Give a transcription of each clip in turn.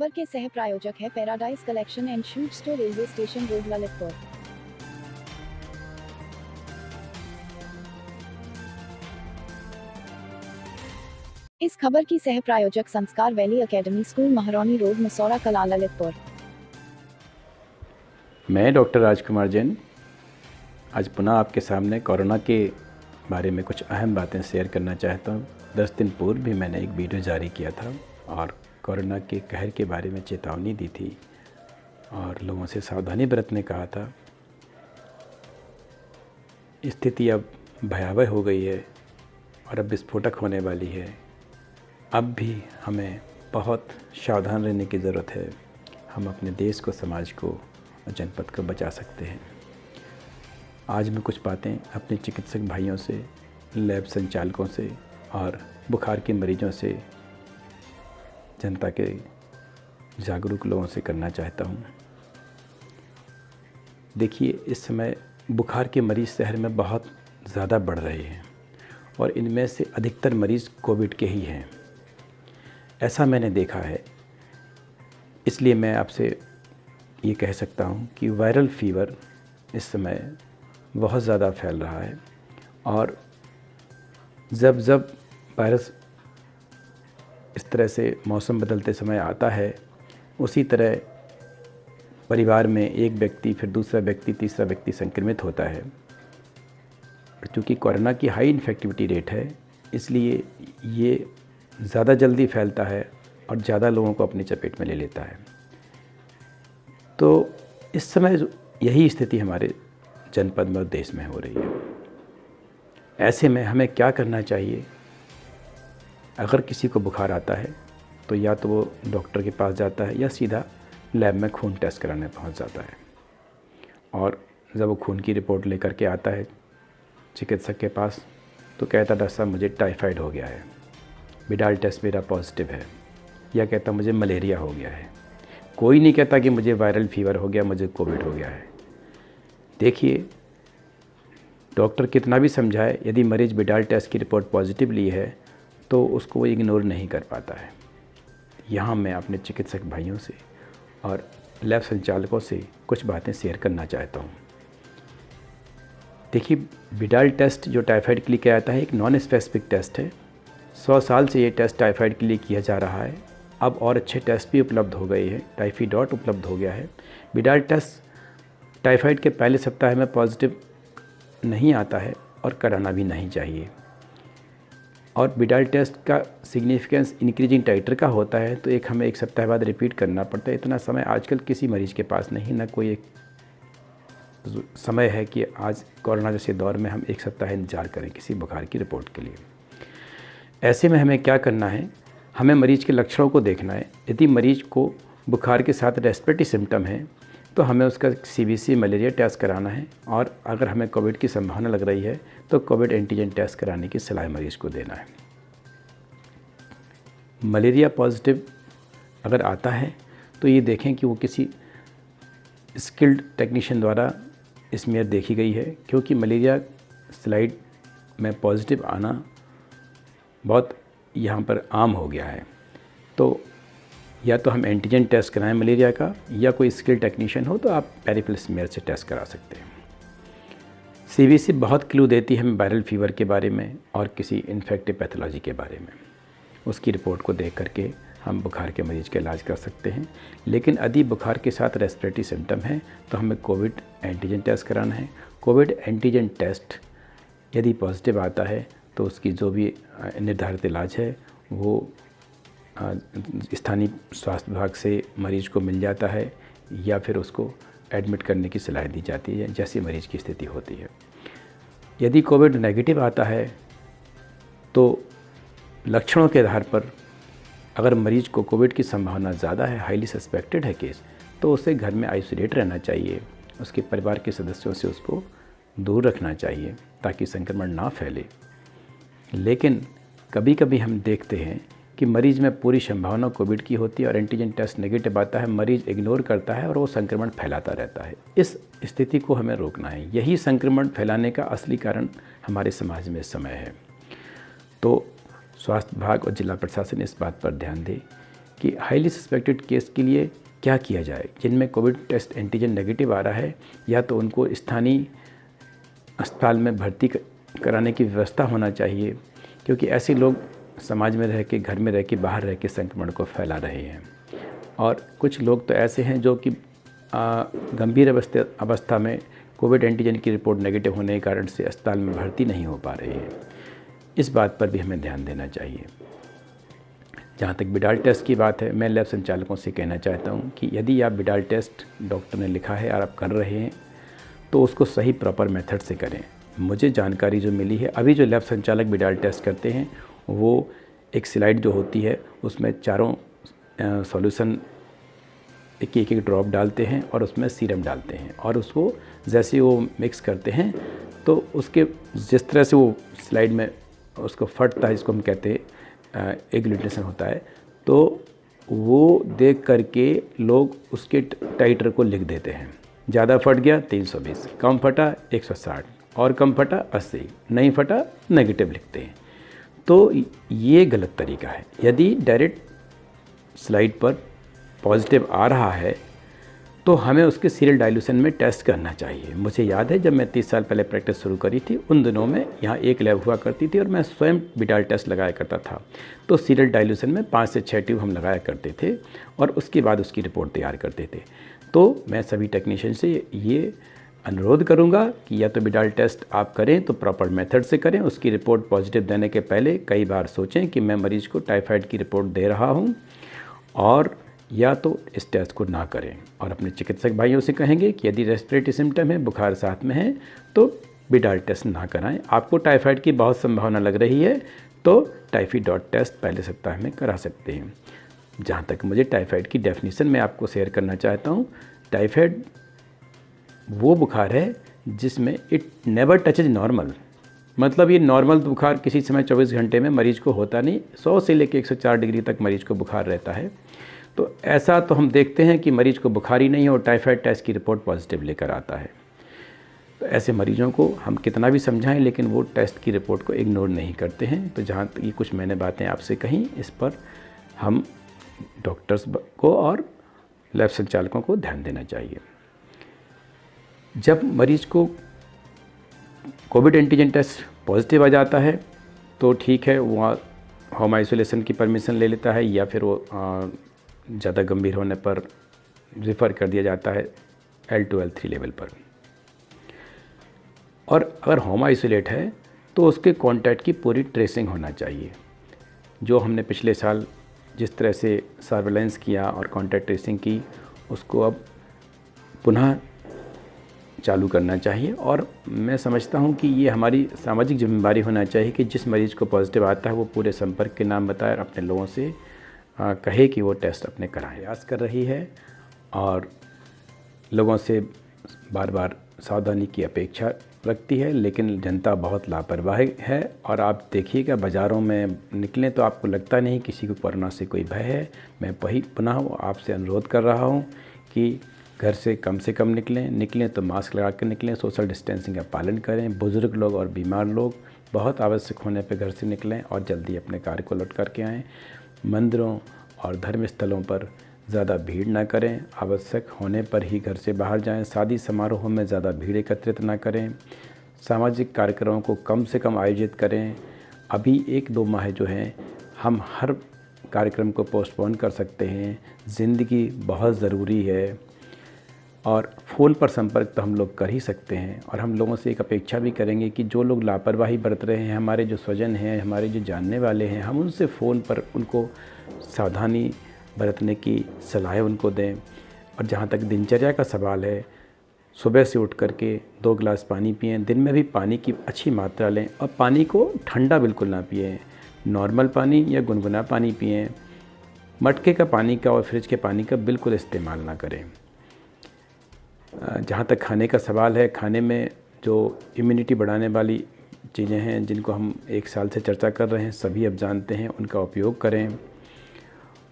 खबर के सह प्रायोजक है paradise collection and shoot store, railway station road, Lalitpur. इस खबर की सह प्रायोजक संस्कार वैली एकेडमी स्कूल, महारानी रोड, मसौरा कला, ललितपुर। मैं डॉक्टर राजकुमार जैन आज पुनः आपके सामने कोरोना के बारे में कुछ अहम बातें शेयर करना चाहता हूँ। 10 दिन पूर्व भी मैंने एक वीडियो जारी किया था और कोरोना के कहर के बारे में चेतावनी दी थी और लोगों से सावधानी बरतने कहा था। स्थिति अब भयावह हो गई है और अब विस्फोटक होने वाली है। अब भी हमें बहुत सावधान रहने की ज़रूरत है। हम अपने देश को, समाज को और जनपद को बचा सकते हैं। आज मैं कुछ बातें अपने चिकित्सक भाइयों से, लैब संचालकों से और बुखार के मरीजों से, जनता के जागरूक लोगों से करना चाहता हूँ। देखिए, इस समय बुखार के मरीज़ शहर में बहुत ज़्यादा बढ़ रहे हैं और इनमें से अधिकतर मरीज़ कोविड के ही हैं, ऐसा मैंने देखा है। इसलिए मैं आपसे ये कह सकता हूँ कि वायरल फीवर इस समय बहुत ज़्यादा फैल रहा है और जब जब वायरस इस तरह से मौसम बदलते समय आता है, उसी तरह परिवार में एक व्यक्ति, फिर दूसरा व्यक्ति, तीसरा व्यक्ति संक्रमित होता है। क्योंकि कोरोना की हाई इन्फेक्टिविटी रेट है, इसलिए ये ज़्यादा जल्दी फैलता है और ज़्यादा लोगों को अपनी चपेट में ले लेता है। तो इस समय यही स्थिति हमारे जनपद में और देश में हो रही है। ऐसे में हमें क्या करना चाहिए? अगर किसी को बुखार आता है तो या तो वो डॉक्टर के पास जाता है या सीधा लैब में खून टेस्ट कराने पहुंच जाता है। और जब वो खून की रिपोर्ट लेकर के आता है चिकित्सक के पास तो कहता, डॉक्टर साहब मुझे टाइफाइड हो गया है, विडाल टेस्ट मेरा पॉजिटिव है, या कहता मुझे मलेरिया हो गया है। कोई नहीं कहता कि मुझे वायरल फीवर हो गया, मुझे कोविड हो गया है। देखिए, डॉक्टर कितना भी समझाए, यदि मरीज़ विडाल टेस्ट की रिपोर्ट पॉजिटिव ली है तो उसको वो इग्नोर नहीं कर पाता है। यहाँ मैं अपने चिकित्सक भाइयों से और लैब संचालकों से कुछ बातें शेयर करना चाहता हूँ। देखिए, विडाल टेस्ट जो टाइफाइड के लिए किया जाता है, एक नॉन स्पेसिफिक टेस्ट है। 100 साल से ये टेस्ट टाइफाइड के लिए किया जा रहा है। अब और अच्छे टेस्ट भी उपलब्ध हो गए हैं, टाइफी डॉट उपलब्ध हो गया है। विडाल टेस्ट टाइफाइड के पहले सप्ताह में पॉजिटिव नहीं आता है और कराना भी नहीं चाहिए। और विडाल टेस्ट का सिग्निफिकेंस इंक्रीजिंग टाइटर का होता है, तो हमें 1 सप्ताह बाद रिपीट करना पड़ता है। इतना समय आजकल किसी मरीज़ के पास नहीं, ना कोई एक समय है कि आज कोरोना जैसे दौर में हम 1 सप्ताह इंतजार करें किसी बुखार की रिपोर्ट के लिए। ऐसे में हमें क्या करना है? हमें मरीज़ के लक्षणों को देखना है। यदि मरीज़ को बुखार के साथ रेस्पिरेटरी सिम्टम है तो हमें उसका CBC मलेरिया टेस्ट कराना है, और अगर हमें कोविड की संभावना लग रही है तो कोविड एंटीजन टेस्ट कराने की सलाह मरीज़ को देना है। मलेरिया पॉजिटिव अगर आता है तो ये देखें कि वो किसी स्किल्ड टेक्नीशियन द्वारा स्मीयर देखी गई है, क्योंकि मलेरिया स्लाइड में पॉजिटिव आना बहुत यहाँ पर आम हो गया है। तो या तो हम एंटीजन टेस्ट कराएं मलेरिया का, या कोई स्किल टेक्नीशियन हो तो आप पेरिफेरल स्मीयर से टेस्ट करा सकते हैं। CBC बहुत क्लू देती है हमें वायरल फीवर के बारे में और किसी इन्फेक्टिव पैथोलॉजी के बारे में। उसकी रिपोर्ट को देख करके हम बुखार के मरीज़ का इलाज कर सकते हैं। लेकिन यदि बुखार के साथ रेस्पिरेटरी सिम्टम है तो हमें कोविड एंटीजन टेस्ट कराना है। कोविड एंटीजन टेस्ट यदि पॉजिटिव आता है तो उसकी जो भी निर्धारित इलाज है वो स्थानीय स्वास्थ्य विभाग से मरीज़ को मिल जाता है, या फिर उसको एडमिट करने की सलाह दी जाती है जैसी मरीज़ की स्थिति होती है। यदि कोविड नेगेटिव आता है तो लक्षणों के आधार पर अगर मरीज़ को कोविड की संभावना ज़्यादा है, हाईली सस्पेक्टेड है केस, तो उसे घर में आइसोलेट रहना चाहिए। उसके परिवार के सदस्यों से उसको दूर रखना चाहिए ताकि संक्रमण ना फैले। लेकिन कभी कभी हम देखते हैं कि मरीज़ में पूरी संभावना कोविड की होती है और एंटीजन टेस्ट नेगेटिव आता है, मरीज़ इग्नोर करता है और वो संक्रमण फैलाता रहता है। इस स्थिति को हमें रोकना है। यही संक्रमण फैलाने का असली कारण हमारे समाज में इस समय है। तो स्वास्थ्य विभाग और जिला प्रशासन इस बात पर ध्यान दे कि हाईली सस्पेक्टेड केस के लिए क्या किया जाए। जिनमें कोविड टेस्ट एंटीजन नेगेटिव आ रहा है, या तो उनको स्थानीय अस्पताल में भर्ती कराने की व्यवस्था होना चाहिए, क्योंकि ऐसे लोग समाज में रह के, घर में रह के, बाहर रह के संक्रमण को फैला रहे हैं। और कुछ लोग तो ऐसे हैं जो कि गंभीर अवस्था में कोविड एंटीजन की रिपोर्ट नेगेटिव होने के कारण से अस्पताल में भर्ती नहीं हो पा रहे हैं। इस बात पर भी हमें ध्यान देना चाहिए। जहाँ तक बिडाल टेस्ट की बात है, मैं लैब संचालकों से कहना चाहता हूँ कि यदि आप बिडाल टेस्ट डॉक्टर ने लिखा है और आप कर रहे हैं तो उसको सही प्रॉपर मेथड से करें। मुझे जानकारी जो मिली है, अभी जो लैब संचालक बिडाल टेस्ट करते हैं वो एक स्लाइड जो होती है उसमें चारों सॉल्यूशन एक ड्रॉप डालते हैं और उसमें सीरम डालते हैं, और उसको जैसे वो मिक्स करते हैं तो उसके जिस तरह से वो स्लाइड में उसको फटता है, जिसको हम कहते हैं एग्लूटिनेशन होता है, तो वो देख करके लोग उसके टाइटर को लिख देते हैं। ज़्यादा फट गया 320, कम फटा 160, और कम फटा 80, नहीं फटा नेगेटिव लिखते हैं। तो ये गलत तरीका है। यदि डायरेक्ट स्लाइड पर पॉजिटिव आ रहा है तो हमें उसके सीरियल डाइल्यूशन में टेस्ट करना चाहिए। मुझे याद है जब मैं 30 साल पहले प्रैक्टिस शुरू करी थी, उन दिनों में यहाँ एक लैब हुआ करती थी और मैं स्वयं बिडाल टेस्ट लगाया करता था। तो सीरियल डाइल्यूशन में 5 से 6 ट्यूब हम लगाया करते थे और उसके बाद उसकी रिपोर्ट तैयार करते थे। तो मैं सभी टेक्नीशियन से ये अनुरोध करूंगा कि या तो बिडाल टेस्ट आप करें तो प्रॉपर मेथड से करें। उसकी रिपोर्ट पॉजिटिव देने के पहले कई बार सोचें कि मैं मरीज़ को टाइफाइड की रिपोर्ट दे रहा हूं, और या तो इस टेस्ट को ना करें। और अपने चिकित्सक भाइयों से कहेंगे कि यदि रेस्पिरेटरी सिम्टम है, बुखार साथ में है, तो बिडाल टेस्ट ना कराएं। आपको टाइफाइड की बहुत संभावना लग रही है तो टाइफी.डॉट टेस्ट पहले सप्ताह में करा सकते हैं। जहाँ तक मुझे टाइफाइड की डेफिनेशन मैं आपको शेयर करना चाहता हूँ, टाइफाइड वो बुखार है जिसमें इट नेवर टचेज नॉर्मल। मतलब ये नॉर्मल बुखार किसी समय 24 घंटे में मरीज को होता नहीं, 100 से लेकर 104 डिग्री तक मरीज को बुखार रहता है। तो ऐसा तो हम देखते हैं कि मरीज को बुखार ही नहीं है और टाइफाइड टेस्ट की रिपोर्ट पॉजिटिव लेकर आता है। तो ऐसे मरीजों को हम कितना भी समझाएं लेकिन वो टेस्ट की रिपोर्ट को इग्नोर नहीं करते हैं। तो जहाँ ये कुछ मैंने बातें आपसे कहीं, इस पर हम डॉक्टर्स को और लैब संचालकों को ध्यान देना चाहिए। जब मरीज को कोविड एंटीजन टेस्ट पॉजिटिव आ जाता है तो ठीक है, वहाँ होम आइसोलेशन की परमिशन ले लेता है, या फिर वो ज़्यादा गंभीर होने पर रेफ़र कर दिया जाता है L2 L3 लेवल पर। और अगर होम आइसोलेट है तो उसके कॉन्टैक्ट की पूरी ट्रेसिंग होना चाहिए। जो हमने पिछले साल जिस तरह से सर्वेलेंस किया और कॉन्टैक्ट ट्रेसिंग की, उसको अब पुनः चालू करना चाहिए। और मैं समझता हूं कि ये हमारी सामाजिक जिम्मेदारी होना चाहिए कि जिस मरीज़ को पॉजिटिव आता है वो पूरे संपर्क के नाम बताए और अपने लोगों से कहे कि वो टेस्ट अपने कराएं। प्रयास कर रही है और लोगों से बार बार सावधानी की अपेक्षा रखती है, लेकिन जनता बहुत लापरवाह है। और आप देखिएगा बाज़ारों में निकलें तो आपको लगता नहीं किसी को कोरोना से कोई भय है। मैं पुनः आपसे अनुरोध कर रहा हूँ कि घर से कम निकलें तो मास्क लगा कर निकलें, सोशल डिस्टेंसिंग का पालन करें। बुज़ुर्ग लोग और बीमार लोग बहुत आवश्यक होने पर घर से निकलें और जल्दी अपने कार्य को लौट करके आएँ। मंदिरों और धर्म स्थलों पर ज़्यादा भीड़ ना करें, आवश्यक होने पर ही घर से बाहर जाएं। शादी समारोह में ज़्यादा भीड़ एकत्रित ना करें। सामाजिक कार्यक्रमों को कम से कम आयोजित करें। अभी 1-2 माह जो हैं हम हर कार्यक्रम को पोस्टपोन कर सकते हैं। ज़िंदगी बहुत ज़रूरी है और फ़ोन पर संपर्क तो हम लोग कर ही सकते हैं। और हम लोगों से एक अपेक्षा भी करेंगे कि जो लोग लापरवाही बरत रहे हैं, हमारे जो स्वजन हैं, हमारे जो जानने वाले हैं, हम उनसे फ़ोन पर उनको सावधानी बरतने की सलाह उनको दें। और जहाँ तक दिनचर्या का सवाल है, सुबह से उठ करके 2 गिलास पानी पिएं। दिन में भी पानी की अच्छी मात्रा लें और पानी को ठंडा बिल्कुल ना पिएं, नॉर्मल पानी या गुनगुना पानी पिएं। मटके का पानी का और फ्रिज के पानी का बिल्कुल इस्तेमाल ना करें। जहाँ तक खाने का सवाल है, खाने में जो इम्यूनिटी बढ़ाने वाली चीज़ें हैं जिनको हम 1 साल से चर्चा कर रहे हैं, सभी अब जानते हैं, उनका उपयोग करें।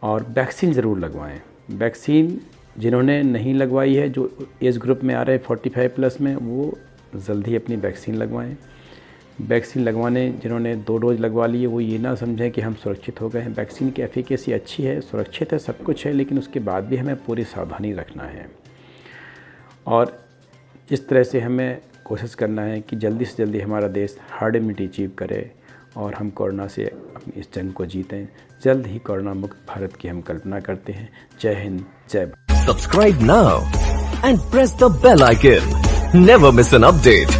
और वैक्सीन ज़रूर लगवाएं। वैक्सीन जिन्होंने नहीं लगवाई है, जो एज ग्रुप में आ रहे हैं 45 प्लस में, वो जल्दी अपनी वैक्सीन लगवाएं। वैक्सीन लगवाने जिन्होंने 2 डोज लगवा लिए वो ये ना समझें कि हम सुरक्षित हो गए हैं। वैक्सीन की एफिकेसी अच्छी है, सुरक्षित है, सब कुछ है, लेकिन उसके बाद भी हमें पूरी सावधानी रखना है और इस तरह से हमें कोशिश करना है कि जल्दी से जल्दी हमारा देश हर्ड इम्यूनिटी अचीव करे और हम कोरोना से अपनी इस जंग को जीतें। जल्द ही कोरोना मुक्त भारत की हम कल्पना करते हैं। जय हिंद, जय Bharat. Subscribe now and press the bell icon. Never miss an update.